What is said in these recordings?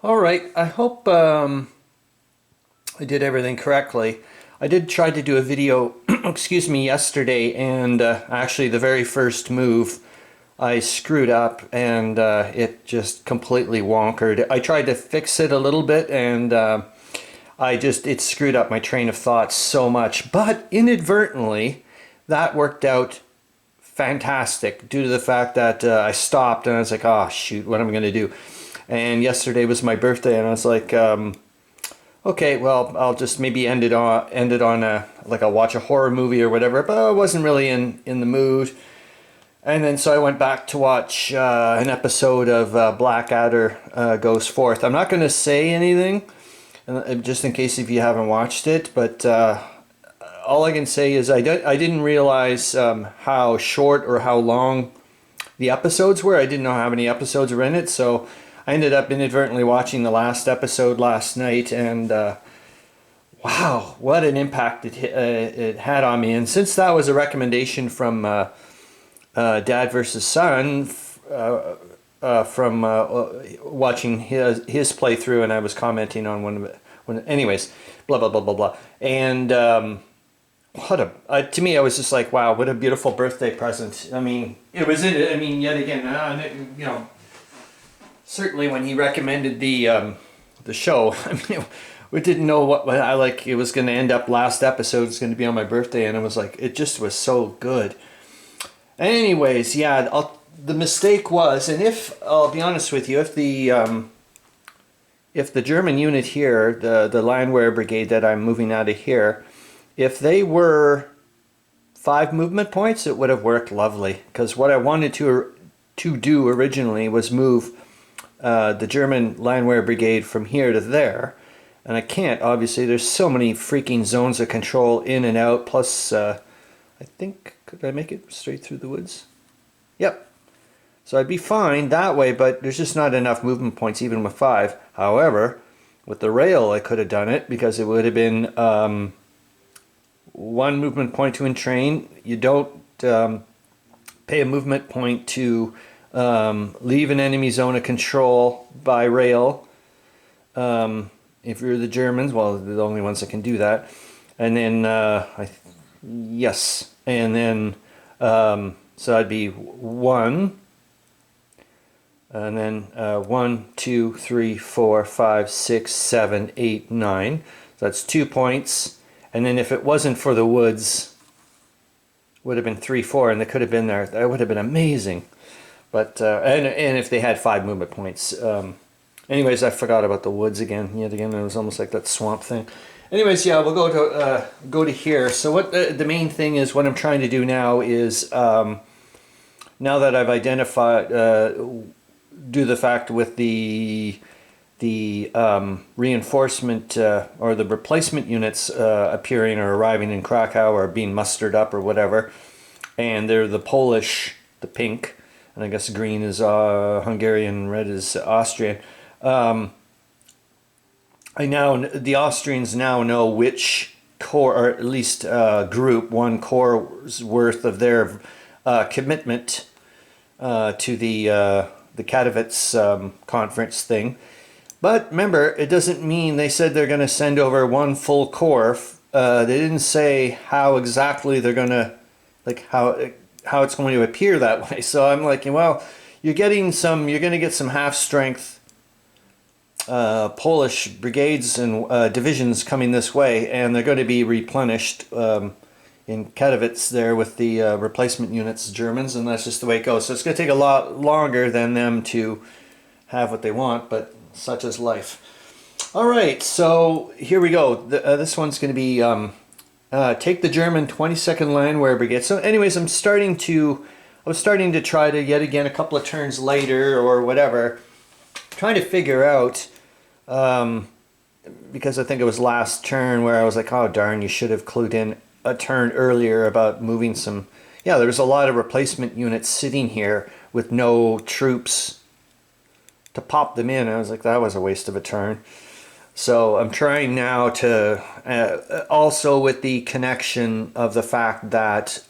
All right, I hope I did everything correctly. I did try to do a video, excuse me, yesterday, and actually the very first move I screwed up and it just completely wonkered. I tried to fix it a little bit and it screwed up my train of thought so much, but inadvertently that worked out fantastic due to the fact that I stopped and I was like, oh shoot, what am I going to do? And yesterday was my birthday, and I was like, okay, well, I'll just maybe end it on a like I'll watch a horror movie or whatever. But I wasn't really in the mood, and then so I went back to watch an episode of Blackadder Goes Forth. I'm not going to say anything, just in case if you haven't watched it, but all I can say is I didn't realize how short or how long the episodes were. I didn't know how many episodes were in it, so I ended up inadvertently watching the last episode last night, and wow, what an impact it had on me. And since that was a recommendation from Dad versus Son, from watching his playthrough, and I was commenting on one of it. Anyways, blah blah blah blah blah, and what a to me, I was just like, wow, what a beautiful birthday present. I mean, it was. I mean, yet again, you know. Certainly, when he recommended the show, I mean, we didn't know what I like. It was going to end up. Last episode was going to be on my birthday, and it was like it just was so good. Anyways, yeah, the mistake was, and if I'll be honest with you, if the German unit here, the Landwehr Brigade that I'm moving out of here, if they were 5 movement points, it would have worked lovely. Because what I wanted to do originally was move the German Landwehr Brigade from here to there, and I can't, obviously. There's so many freaking zones of control in and out, plus I think, could I make it straight through the woods? Yep. So I'd be fine that way, but there's just not enough movement points even with 5. However, with the rail I could have done it, because it would have been 1 movement point to entrain. You don't pay a movement point to leave an enemy zone of control by rail. If you're the Germans, well, they're the only ones that can do that. And then, yes, and then, so that'd be 1, and then 1, 2, 3, 4, 5, 6, 7, 8, 9. So that's 2 points. And then if it wasn't for the woods, would have been 3, 4, and they could have been there. That would have been amazing. But and if they had 5 movement points. Anyways, I forgot about the woods again. Yet again, it was almost like that swamp thing. Anyways, yeah, we'll go to here. So what the main thing is, what I'm trying to do now is, now that I've identified, do the fact with the reinforcement or the replacement units appearing or arriving in Krakow or being mustered up or whatever, and they're the Polish, the pink, and I guess green is Hungarian, red is Austrian. The Austrians now know which corps, or at least group, 1 corps worth of their commitment to the Katowice conference thing. But remember, it doesn't mean they said they're going to send over 1 full corps. They didn't say how exactly they're going to, like how it's going to appear that way. So I'm like, well, you're going to get some half-strength Polish brigades and divisions coming this way, and they're going to be replenished in Katowice there with the replacement units, Germans, and that's just the way it goes. So it's going to take a lot longer than them to have what they want, but such is life. All right, so here we go. This one's going to be take the German 22nd Landwehr Brigade. So anyways, I was starting to try to, yet again, a couple of turns later or whatever, trying to figure out, because I think it was last turn where I was like, oh darn, you should have clued in a turn earlier about moving some. Yeah, there was a lot of replacement units sitting here with no troops to pop them in. I was like, that was a waste of a turn. So I'm trying now to, also with the connection of the fact that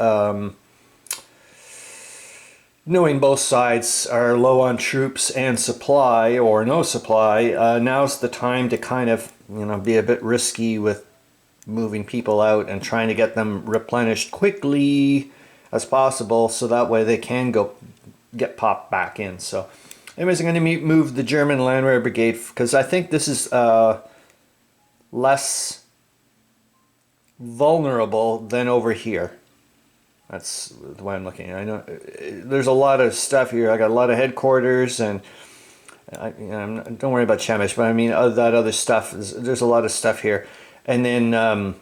knowing both sides are low on troops and supply or no supply, now's the time to kind of, be a bit risky with moving people out and trying to get them replenished quickly as possible so that way they can get popped back in. So anyways, I'm going to move the German Landwehr Brigade because I think this is less vulnerable than over here. That's the way I'm looking at it. I know there's a lot of stuff here. I got a lot of headquarters, and don't worry about Chemish, but I mean that other stuff. There's a lot of stuff here, and then a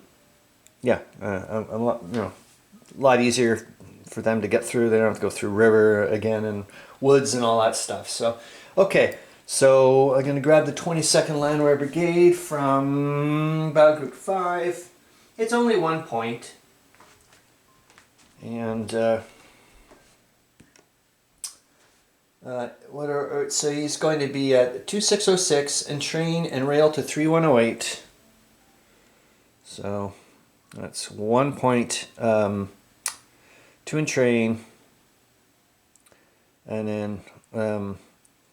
lot easier for them to get through. They don't have to go through river again and woods and all that stuff. So, okay. So I'm going to grab the 22nd Landwehr Brigade from Battle Group 5. It's only 1 point. And so he's going to be at 2606 and train and rail to 3108. So that's 1 point, 2 in train, and then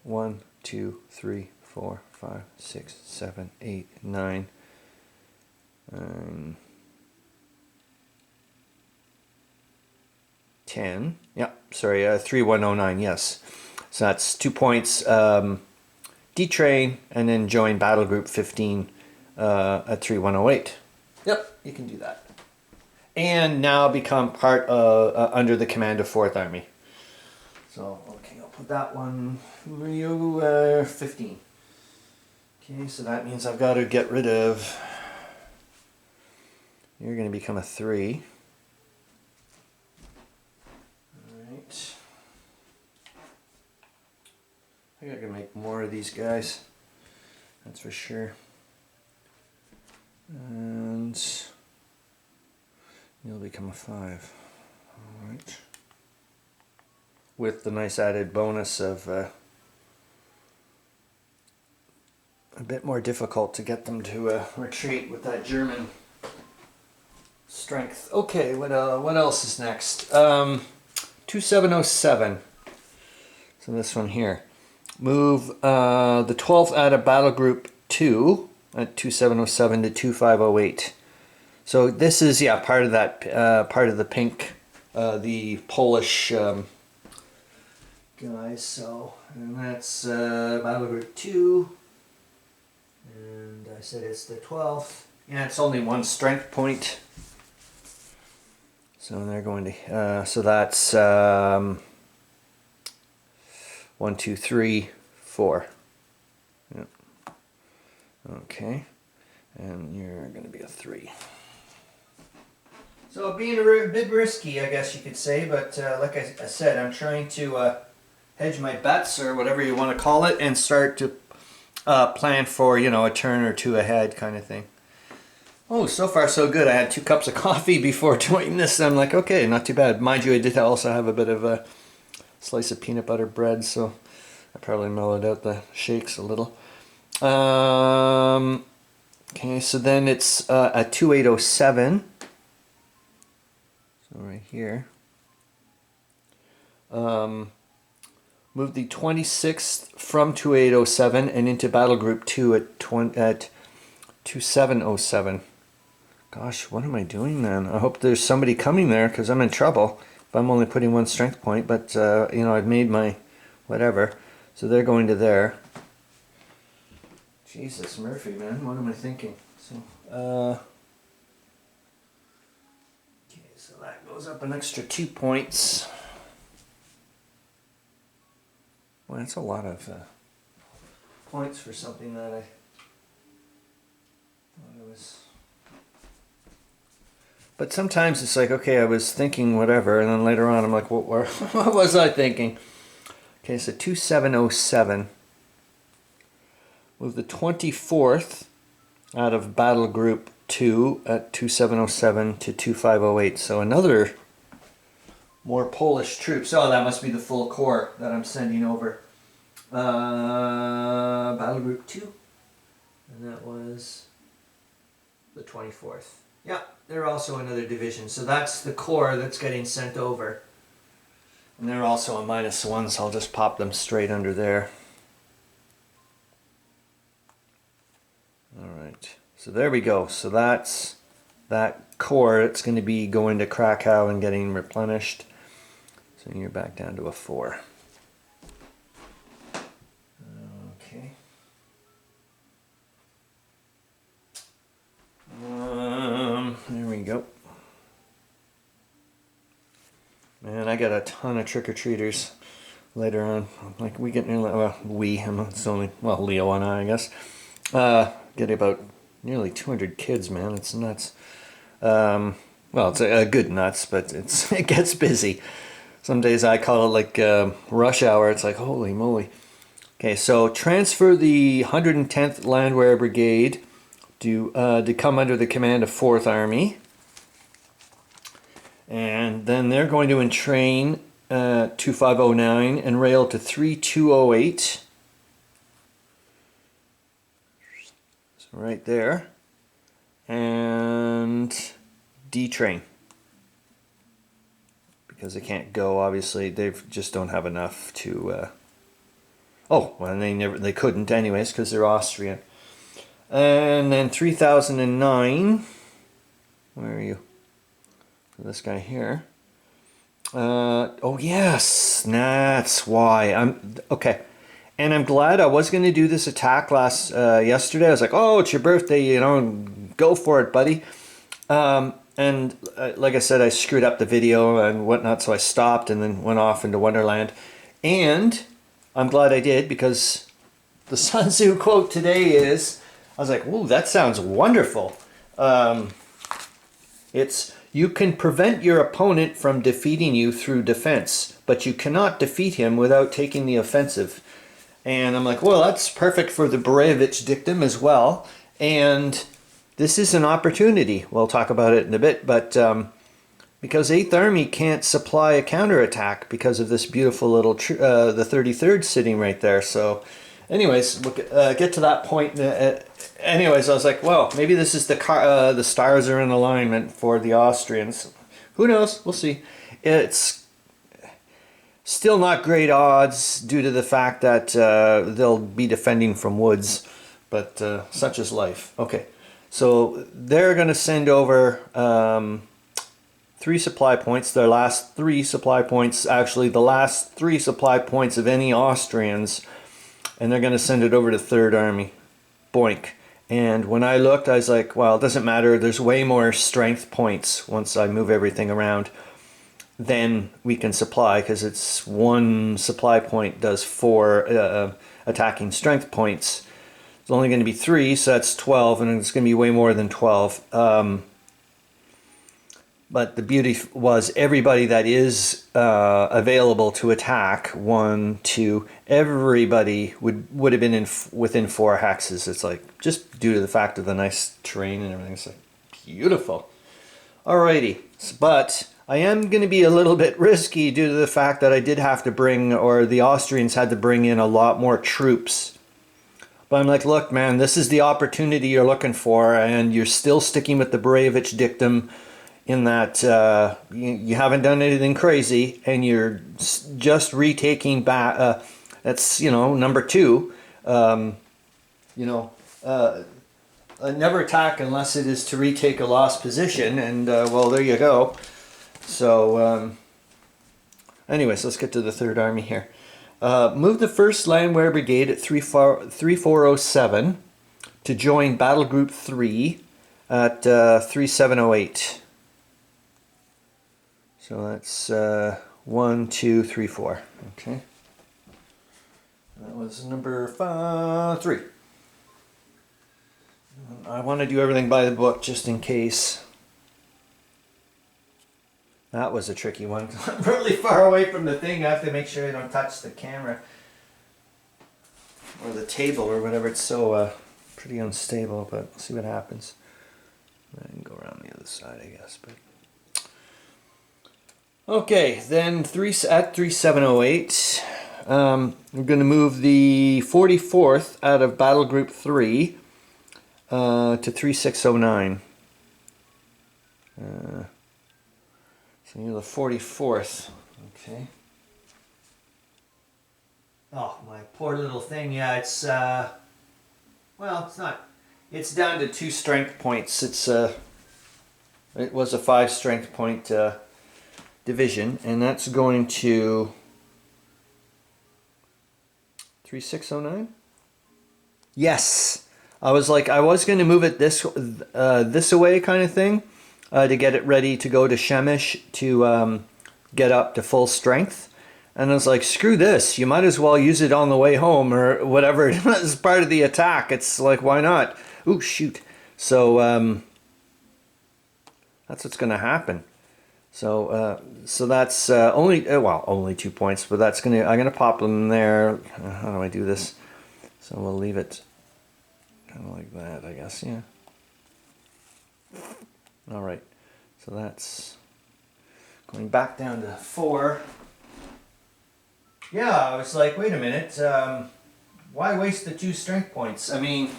1, 2, 3, 4, 5, 6, 7, 8, 9. 10. Yeah, sorry, 3109, yes. So that's 2 points, detrain, and then join Battle Group 15 at 3108. Yep, you can do that. And now become part under the command of 4th Army. So, okay, I'll put that one, 15. Okay, so that means I've got to get rid of, you're going to become a 3. Alright. I think I can make more of these guys, that's for sure. And you'll become a 5. Alright. With the nice added bonus of a bit more difficult to get them to retreat with that German strength. Okay, what else is next? 2707. So this one here. Move the 12th out of Battle Group 2 at 2707 to 2508. So this is part of that part of the pink, the Polish guys. So and that's Battle Group 2, and I said it's the 12th. Yeah, it's only 1 strength point. So they're going to, so that's 1, 2, 3, 4. Yep. Okay, and you're going to be a 3. So being a bit risky, I guess you could say, but like I said, I'm trying to hedge my bets, or whatever you want to call it, and start to plan for, a turn or two ahead kind of thing. Oh, so far so good. I had 2 cups of coffee before doing this. I'm like, okay, not too bad. Mind you, I did also have a bit of a slice of peanut butter bread, so I probably mellowed out the shakes a little. Okay, so then it's at 2807. So right here. Move the 26th from 2807 and into Battle Group 2 at 2707. Gosh, what am I doing then? I hope there's somebody coming there, because I'm in trouble if I'm only putting 1 strength point, but I've made my whatever. So they're going to there. Jesus, Murphy, man, what am I thinking? So, okay, so that goes up an extra 2 points. Well, that's a lot of points for something that I thought it was. But sometimes it's like, okay, I was thinking whatever, and then later on I'm like, what was I thinking? Okay, so 2707. Move the 24th out of Battle Group 2 at 2707 to 2508. So another more Polish troops. Oh, that must be the full corps that I'm sending over. Battle Group 2. And that was the 24th. Yeah, they're also another division. So that's the corps that's getting sent over. And they're also a -1, so I'll just pop them straight under there. Alright, so there we go. So that's that core. It's going to be going to Krakow and getting replenished. So you're back down to a 4. Okay. There we go. Man, I got a ton of trick-or-treaters later on. Like, we get nearly, it's only, well, Leo and I guess, get about nearly 200 kids, man. It's nuts. Well, it's a good nuts, but it gets busy. Some days I call it like rush hour. It's like, holy moly. Okay, so transfer the 110th Landwehr Brigade to come under the command of 4th Army. And then they're going to entrain 2509 and rail to 3208. So right there. And detrain. Because they can't go, obviously. They just don't have enough to... oh, well, they couldn't anyways because they're Austrian. And then 3009. Where are you? This guy here. Oh yes, that's why I'm okay. And I'm glad I was going to do this attack yesterday. I was like, oh, it's your birthday, you know, go for it, buddy. And like I said, I screwed up the video and whatnot, so I stopped and then went off into Wonderland. And I'm glad I did, because the Sun Tzu quote today is, I was like, ooh, that sounds wonderful. It's, you can prevent your opponent from defeating you through defense, but you cannot defeat him without taking the offensive. And I'm like, well, that's perfect for the Borevich dictum as well. And this is an opportunity. We'll talk about it in a bit, but because 8th Army can't supply a counterattack because of this beautiful little, the 33rd sitting right there. So anyways, we'll get to that point. Anyways, I was like, well, maybe this is the stars are in alignment for the Austrians. Who knows? We'll see. It's still not great odds due to the fact that they'll be defending from woods, but such is life. Okay, so they're going to send over 3 supply points. Their last 3 supply points, actually the last 3 supply points of any Austrians, and they're going to send it over to 3rd Army. Boink. And when I looked, I was like, well, it doesn't matter. There's way more strength points once I move everything around than we can supply, because it's 1 supply point does 4 attacking strength points. It's only going to be 3, so that's 12, and it's going to be way more than 12. But the beauty was everybody that is available to attack, 1, 2, everybody would have been within 4 hexes. It's like, just due to the fact of the nice terrain and everything, it's like beautiful. Alrighty, but I am going to be a little bit risky due to the fact that I did have to bring, or the Austrians had to bring in a lot more troops. But I'm like, look, man, this is the opportunity you're looking for, and you're still sticking with the Borevich dictum, in that you haven't done anything crazy, and you're just retaking back. That's, you know, number 2. Never attack unless it is to retake a lost position, and well, there you go. So, anyways, let's get to the 3rd Army here. Move the 1st Landwehr Brigade at 3407 to join Battle Group 3 at 3708. So that's 1, 2, 3, 4. Okay. That was number 3. I want to do everything by the book just in case. That was a tricky one. I'm really far away from the thing. I have to make sure I don't touch the camera or the table or whatever. It's so pretty unstable, but we'll see what happens. I can go around the other side, I guess, but. Okay, then at 3708, we're going to move the 44th out of Battle Group 3 to 3609. So you're the 44th, okay. Oh, my poor little thing. Yeah, it's well, it's not. It's down to 2 strength points. It was a 5 strength point division, and that's going to 3609. Yes, I was like, I was going to move it this away, kind of thing, to get it ready to go to Shemish to get up to full strength. And I was like, screw this, you might as well use it on the way home or whatever as part of the attack. It's like, why not? Ooh, shoot. So that's what's going to happen. So so that's only 2 points, but I'm gonna pop them there. How do I do this? So we'll leave it kind of like that, I guess. Yeah. All right. So that's going back down to 4. Yeah, I was like, wait a minute. Why waste the 2 strength points? I mean,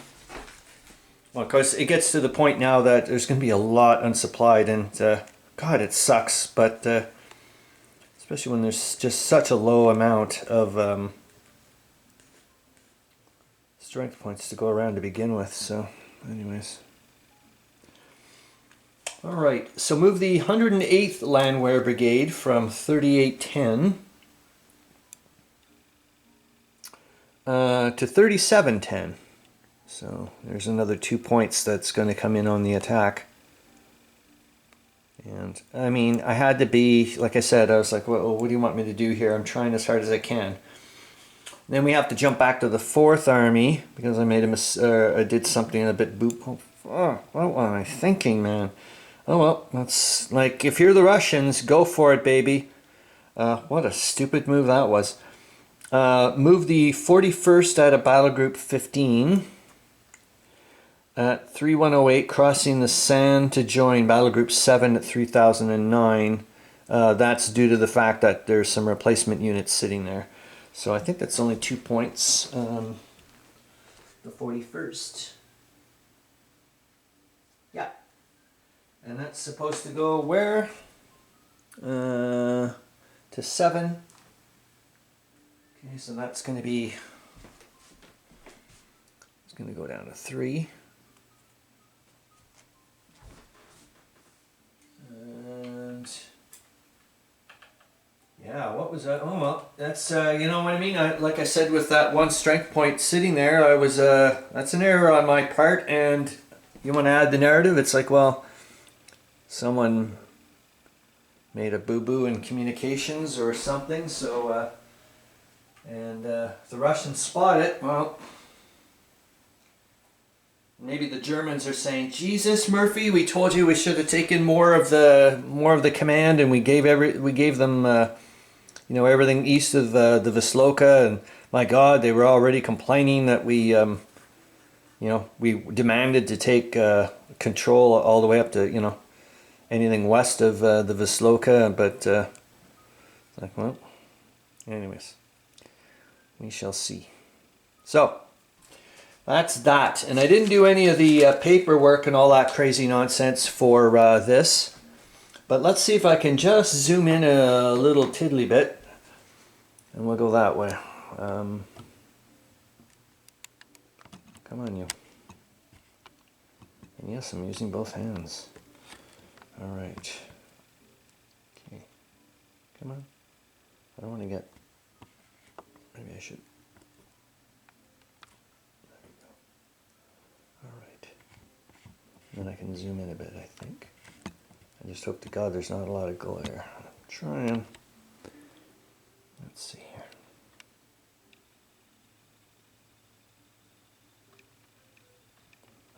well, of course, it gets to the point now that there's going to be a lot unsupplied, and God, it sucks. But especially when there's just such a low amount of strength points to go around to begin with. So, anyways. All right, so move the 108th Landwehr Brigade from 3810 to 3710. So there's another 2 points that's going to come in on the attack. And I mean, I had to be, like I said, I was like, well, what do you want me to do here? I'm trying as hard as I can. Then we have to jump back to the 4th Army because I made I did something a bit boop. Oh, what am I thinking, man? Oh well, that's like, if you're the Russians, go for it, baby. What a stupid move that was. Move the 41st out of Battle Group 15 at 3108, crossing the Sand to join Battle Group 7 at 3009. That's due to the fact that there's some replacement units sitting there. So I think that's only 2 points. The 41st. Yeah. And that's supposed to go where? To 7. Okay, so that's going to be, it's going to go down to 3. And yeah, what was that? Oh well, that's you know what I mean. Like I said, with that 1 strength point sitting there, I was that's an error on my part. And you want to add the narrative? It's like, well, someone made a boo-boo in communications or something. So and if the Russians spot it, well, maybe the Germans are saying, Jesus, Murphy, we told you we should have taken more of the command, and we gave them you know, everything east of the Wisloka, and my God, they were already complaining that we you know, we demanded to take control all the way up to, you know, anything west of the Wisloka, but like, well, anyways, we shall see. So that's that, and I didn't do any of the paperwork and all that crazy nonsense for this, but let's see if I can just zoom in a little tiddly bit, and we'll go that way. Come on, you. And yes, I'm using both hands. All right. Okay. Come on. I don't want to get. Maybe I should. There we go. All right. Then I can zoom in a bit, I think. I just hope to God there's not a lot of glare. I'm trying. Let's see here.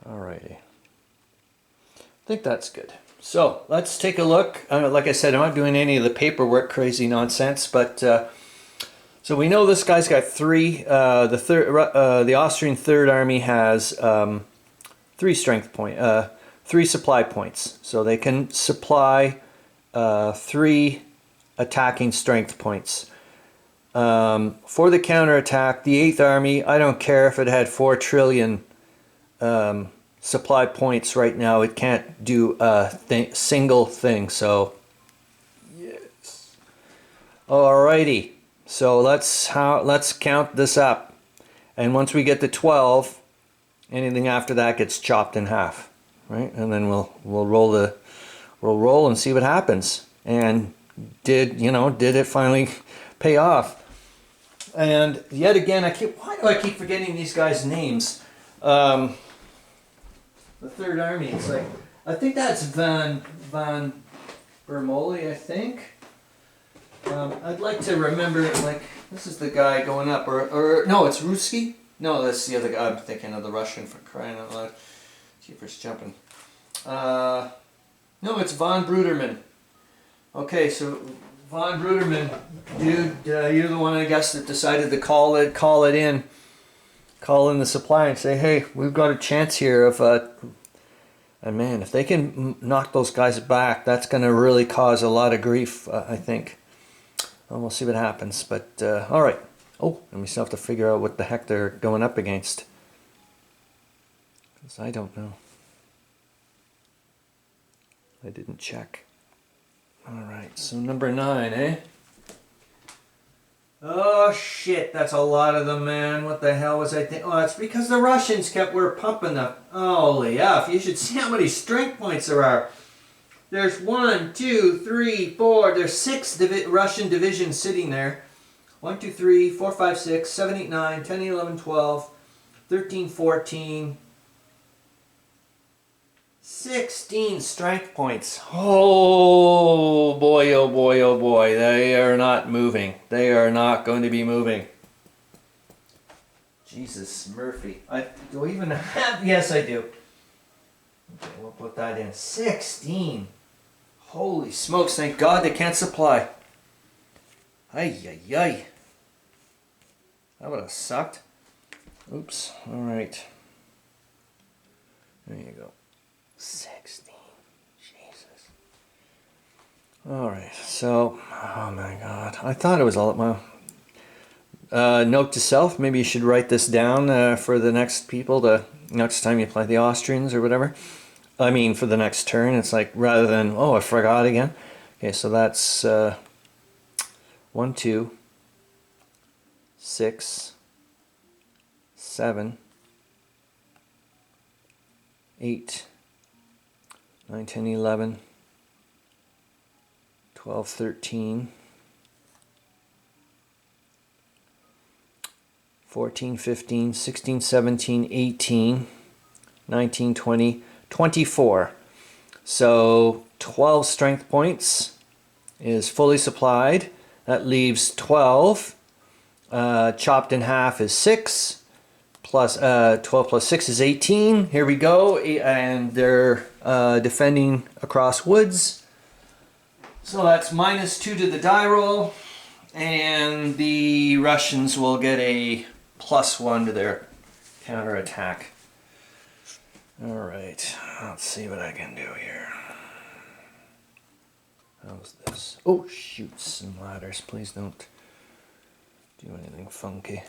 Alrighty. I think that's good. So let's take a look. Like I said, I'm not doing any of the paperwork crazy nonsense, but so we know this guy's got 3. The Austrian Third Army has 3 strength point, 3 supply points, so they can supply 3 attacking strength points. For the counterattack, the 8th Army, I don't care if it had 4 trillion supply points right now, it can't do a single thing, so yes. Alrighty, So let's count this up. And once we get to 12, anything after that gets chopped in half, right? And then we'll roll and see what happens. And did it finally pay off? And yet again, why do I keep forgetting these guys' names? The Third Army. It's like, I think that's Van Bermoli, I think. I'd like to remember, like, this is the guy going up, or no, it's Ruski. No, that's the other guy. I'm thinking of the Russian, for crying out loud. Keeper's jumping. No, it's von Brudermann. Okay, so von Brudermann, dude, you're the one, I guess, that decided to call in the supply and say, hey, we've got a chance here of, and man, if they can knock those guys back, that's going to really cause a lot of grief, I think. Well, we'll see what happens, but all right. Oh, and we still have to figure out what the heck they're going up against, because I don't know. I didn't check. All right, so number 9, eh? Oh shit, that's a lot of them, man. What the hell was I thinking? Oh, it's because the Russians were pumping the... Holy F, you should see how many strength points there are. There's 1, 2, 3, 4, there's 6 Russian divisions sitting there. 1, 2, 3, 4, 5, 6, 7, 8, 9, 10, 11, 12, 13, 14... 16 strength points. Oh boy, oh boy, oh boy. They are not moving. They are not going to be moving. Jesus, Murphy. Do I even have... Yes, I do. Okay, we'll put that in. 16. Holy smokes, thank God they can't supply. Ay, ay, ay. That would have sucked. Oops. All right. There you go. 16. Jesus. Alright, so, oh my God. I thought it was all, well, note to self, maybe you should write this down for the next people, next time you play the Austrians or whatever. I mean, for the next turn, it's like, rather than, oh, I forgot again. Okay, so that's 1, 2, 6, 7, 8, 9, 10, 11, 12, 13, 14, 15, 16, 17, 18, 19, 20, 24. So 12 strength points is fully supplied. That leaves 12. Chopped in half is 6. Plus 12 plus 6 is 18. Here we go. And they're defending across woods. So that's -2 to the die roll. And the Russians will get a +1 to their counterattack. Alright, let's see what I can do here. How's this? Oh, shoots and ladders. Please don't do anything funky.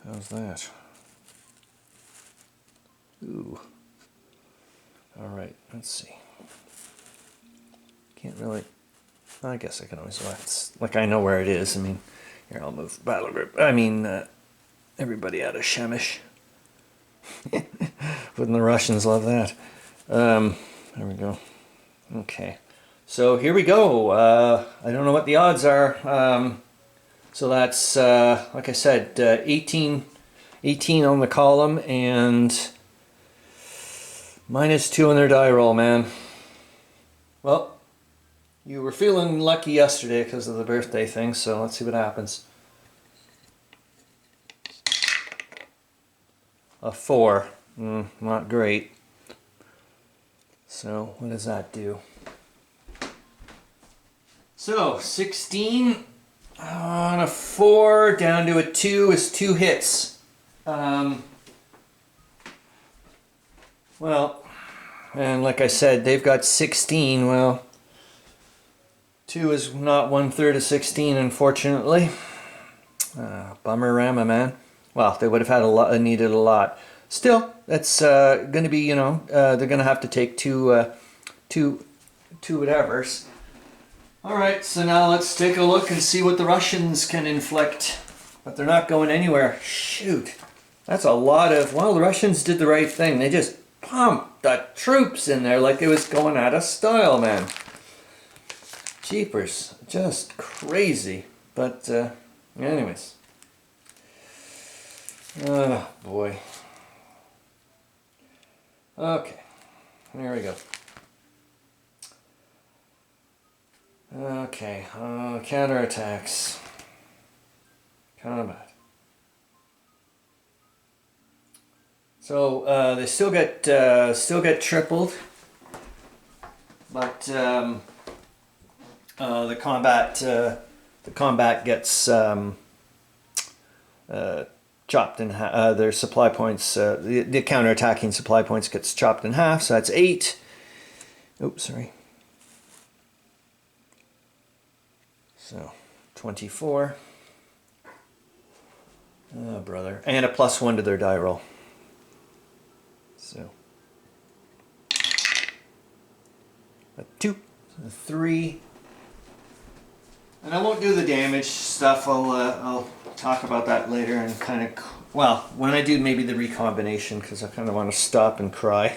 How's that? Ooh. Alright, let's see. Can't really... I guess I can always... Like, I know where it is. I mean, here, I'll move battle group. I mean, everybody out of Shemish. Wouldn't the Russians love that? There we go. Okay. So, here we go. I don't know what the odds are. So that's, like I said, 18 on the column and -2 on their die roll, man. Well, you were feeling lucky yesterday because of the birthday thing, so let's see what happens. A 4. Not great. So, what does that do? So, 16... on a 4 down to a 2 is 2 hits. Well, and like I said, they've got 16. Well, 2 is not 1/3 of 16, unfortunately. Bummer Rama, man. Well, they would have had needed a lot. Still, that's going to be, they're going to have to take two whatevers. Alright, so now let's take a look and see what the Russians can inflict. But they're not going anywhere. Shoot. That's a lot of... Well, the Russians did the right thing. They just pumped the troops in there like it was going out of style, man. Jeepers. Just crazy. But, anyways. Oh, boy. Okay. There we go. Okay, counterattacks. Combat. So they still get tripled, but the combat gets chopped in half. Their supply points, the counterattacking supply points gets chopped in half. So that's 8. Oops, sorry. So 24. Oh, brother. And a +1 to their die roll. So a 2, a 3. And I won't do the damage stuff. I'll talk about that later and kind of, well, when I do maybe the recombination, because I kind of want to stop and cry.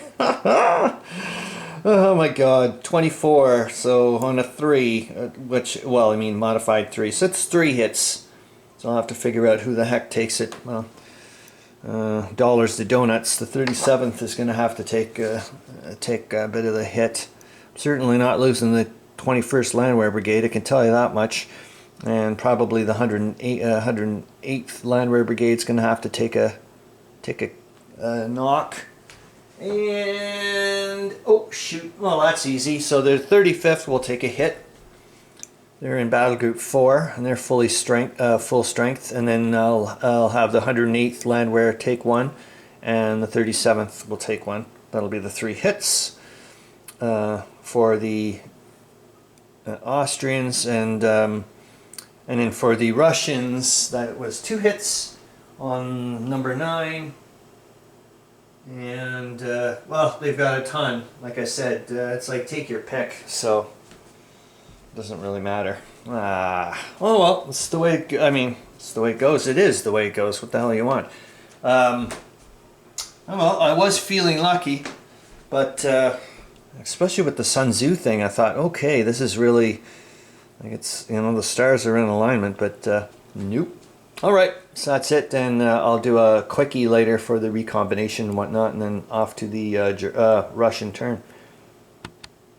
Oh my god, 24, so on a 3, which, well, I mean modified 3, so it's 3 hits. So I'll have to figure out who the heck takes it. Well, dollars to donuts, the 37th is going to have to take a bit of the hit. Certainly not losing the 21st Landwehr Brigade, I can tell you that much. And probably the 108th Landwehr Brigade is going to have to take a knock. And oh shoot, well that's easy. So the 35th will take a hit. They're in battle group 4 and they're full strength. And then I'll have the 108th Landwehr take 1, and the 37th will take 1. That'll be the 3 hits for the Austrians, and then for the Russians that was 2 hits on number 9. And well, they've got a ton. Like I said, it's like take your pick, so it doesn't really matter. Oh well, it's the way I mean, it's the way it goes. It is the way it goes. What the hell you want? Oh well, I was feeling lucky, but especially with the Sun Tzu thing, I thought, okay, this is really like, it's, you know, the stars are in alignment, but nope. Alright, so that's it, and I'll do a quickie later for the recombination and whatnot, and then off to the Russian turn.